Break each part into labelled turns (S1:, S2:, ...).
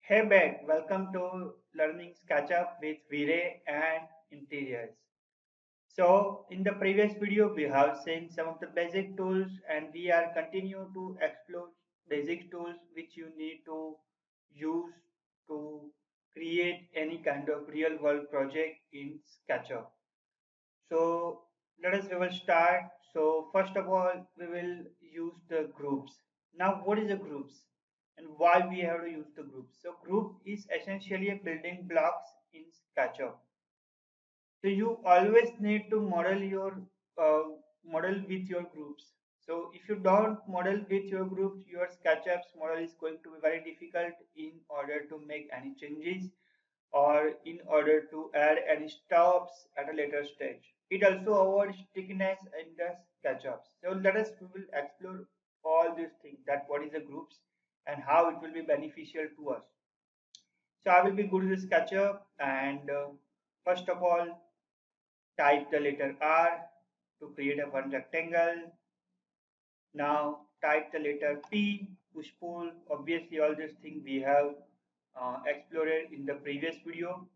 S1: Hey back, welcome to learning Sketchup with VRAY and interiors. So in the previous video we have seen some of the basic tools and we are continue to explore basic tools which you need to use to create any kind of real world project in Sketchup. So we will start. So first of all, we will use the groups. Now, what is the groups and why we have to use the groups? So group is essentially a building blocks in SketchUp. So you always need to uh, model with your groups. So if you don't model with your groups, your SketchUp's model is going to be very difficult in order to make any changes or in order to add any stops at a later stage. It also avoids stickiness in the SketchUps. So we will explore all these things, that what is the groups and how it will be beneficial to us. So I will be go to the SketchUp and first of all type the letter R to create a one rectangle. Now type the letter P, push pull. Obviously all these things we have explored in the previous video.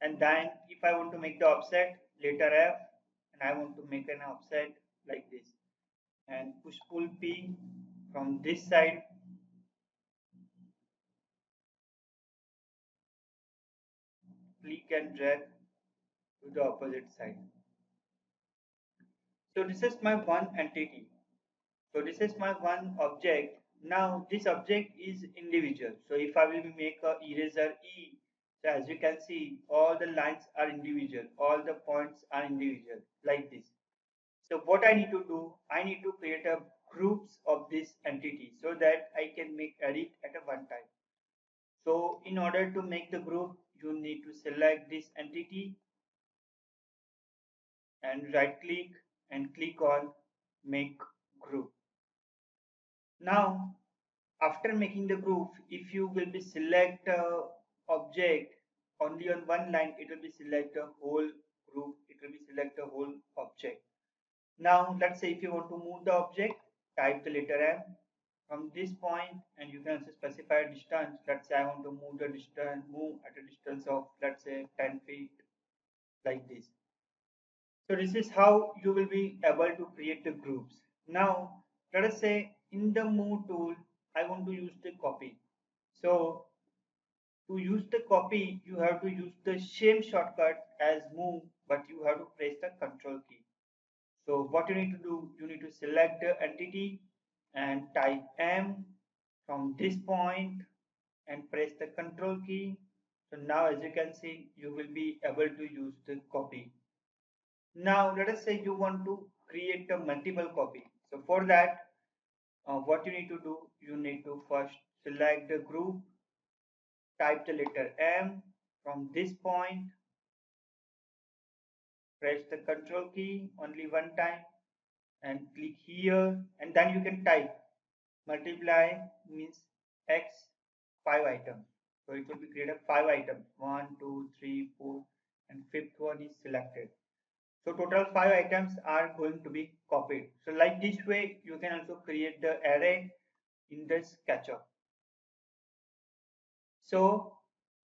S1: And then if I want to make the offset, letter F, and I want to make an offset like this, and push pull P from this side, click and drag to the opposite side. So this is my one entity. So this is my one object. Now this object is individual. So if I will make a eraser E, so as you can see, all the lines are individual, all the points are individual like this. So what I need to do, I need to create a groups of this entity so that I can make edit at a one time. So in order to make the group, you need to select this entity and right click and click on make group. Now after making the group, if you will be select object only on one line, it will be select a whole group, it will be select a whole object. Now let's say if you want to move the object, type the letter M from this point, and you can also specify a distance. Let's say I want to move the distance, move at a distance of let's say 10 feet like this. So this is how you will be able to create the groups. Now let us say in the move tool, I want to use the copy. So to use the copy, you have to use the same shortcut as move, but you have to press the control key. So what you need to do, you need to select the entity and type M from this point and press the control key. So now as you can see, you will be able to use the copy. Now let us say you want to create a multiple copy. So for that, what you need to do, you need to first select the group, type the letter M from this point, press the control key only one time and click here, and then you can type multiply means x 5 items. So it will be created 5 items, 1 2 3 4, and fifth one is selected. So total 5 items are going to be copied. So like this way you can also create the array in the SketchUp. So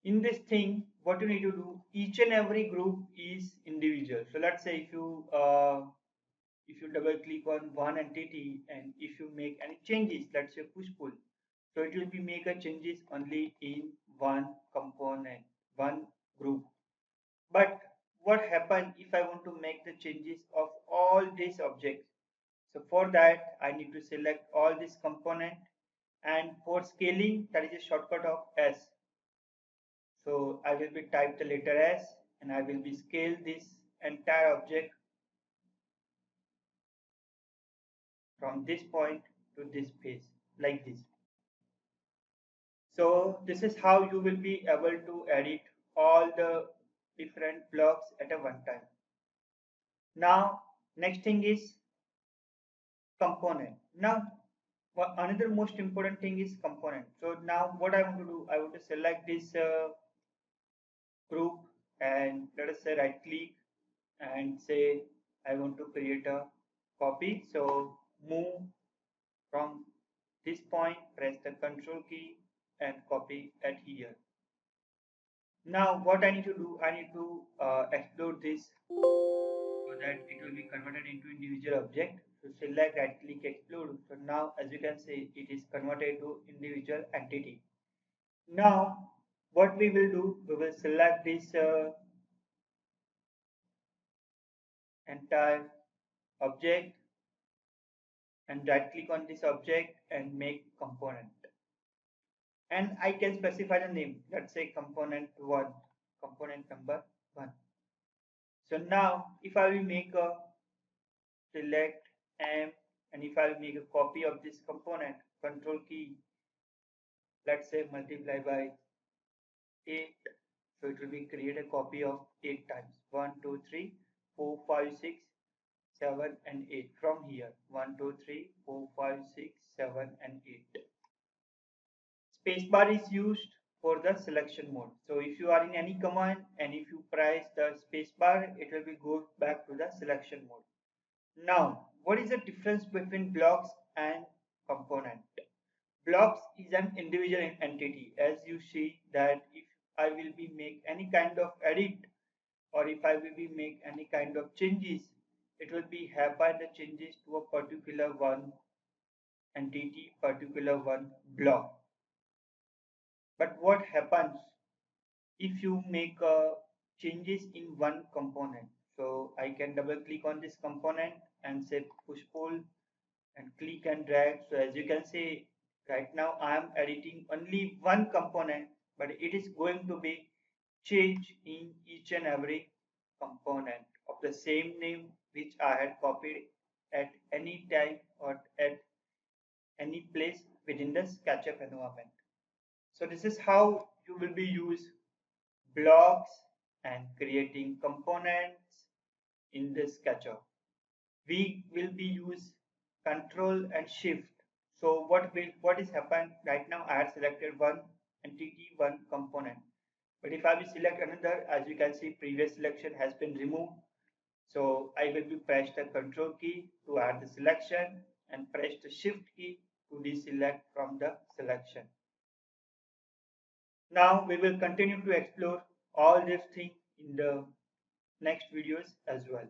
S1: in this thing, what you need to do, each and every group is individual. So let's say if you double click on one entity and if you make any changes, let's say push pull, so it will be make a changes only in one component, one group. But what happen if I want to make the changes of all these objects? So for that I need to select all these component, and for scaling that is a shortcut of S. So I will be type the letter S and I will be scale this entire object from this point to this face like this. So this is how you will be able to edit all the different blocks at a one time. Now next thing is component. Now another most important thing is component. So now what I want to do, I want to select this group and let us say right click and say I want to create a copy. So move from this point, press the control key and copy it here. Now what I need to do, I need to explode this so that it will be converted into individual object. So select, right click, explode. So now as you can see, it is converted to individual entity. Now what we will do, we will select this entire object and right click on this object and make component. And I can specify the name. Let's say component 1, component number 1. So now if I will make a select M, and if I will make a copy of this component, control key, let's say multiply by 8. So it will be create a copy of 8 times. 1, 2, 3, 4, 5, 6, 7 and 8 from here. 1, 2, 3, 4, 5, 6, 7 and 8. Spacebar is used for the selection mode. So if you are in any command and if you press the spacebar, it will be go back to the selection mode. Now, what is the difference between blocks and component? Blocks is an individual entity. As you see that if I will be make any kind of edit or if I will be make any kind of changes, it will be happen the changes to a particular one entity, particular one block. But what happens if you make changes in one component? So I can double click on this component and say push pull and click and drag. So as you can see, right now I am editing only one component, but it is going to be changed in each and every component of the same name which I had copied at any time or at any place within the Sketchup environment. So this is how you will be use blocks and creating components in the Sketchup. We will be use control and shift. So what is happened right now, I have selected one entity, one component, but if I will select another, as you can see previous selection has been removed. So I will be press the control key to add the selection and press the shift key to deselect from the selection. Now we will continue to explore all these things in the next videos as well.